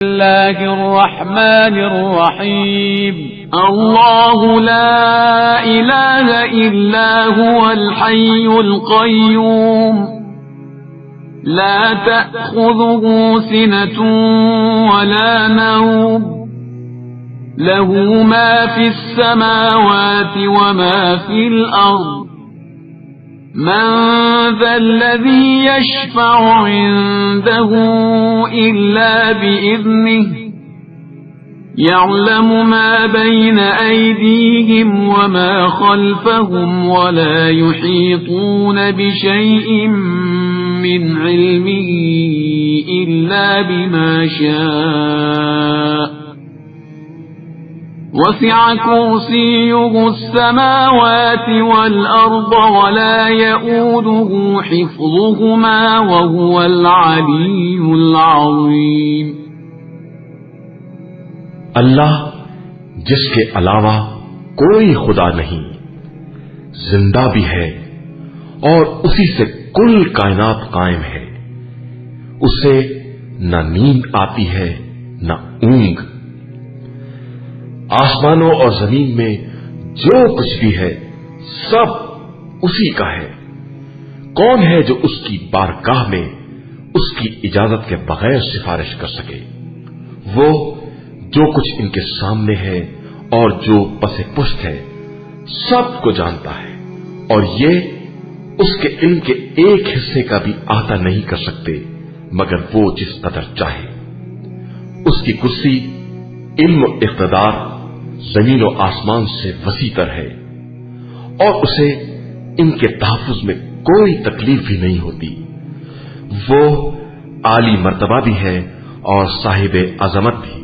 बिस्मिल्लाहिर्रहमानिर्रहीम अल्लाहु ला इलाहा इल्ला हुवल हय्युल क़य्यूम ला तअख़ुज़ुहु सिनतुन वला नौम लहू मा फ़िस समावाति वमा फ़िल अर्ज़ मन ज़ल्लज़ी यशफ़अु इंदहु इल्ला बिइज़्निहि यअलमु मा बैन अयदीहिम वमा ख़ल्फ़हुम वला युहीतून बिशैइन मिन इल्मिही इल्ला बिमा शाअ वसिअ कुर्सियुहु अस्समावाति वल अर्ज़ वला यऊदुहु हिफ़्ज़ुहुमा वहुवल अलिय्युल अज़ीम। अल्लाह जिसके अलावा कोई खुदा नहीं, जिंदा भी है और उसी से कुल कायनात कायम है। उसे न नींद आती है न ऊंघ। आसमानों और जमीन में जो कुछ भी है सब उसी का है। कौन है जो उसकी बारगाह में उसकी इजाजत के बगैर सिफारिश कर सके? वो जो कुछ इनके सामने है और जो पसे पुष्ट है सब को जानता है, और ये उसके इल्म के एक हिस्से का भी अहता नहीं कर सकते मगर वो जिस कदर चाहे। उसकी कुर्सी इल्म इख्तिदार जमीन और आसमान से वसीतर है और उसे इनके तहफ्फुज़ में कोई तकलीफ भी नहीं होती। वो आली मर्तबा भी है और साहिब अजमत भी।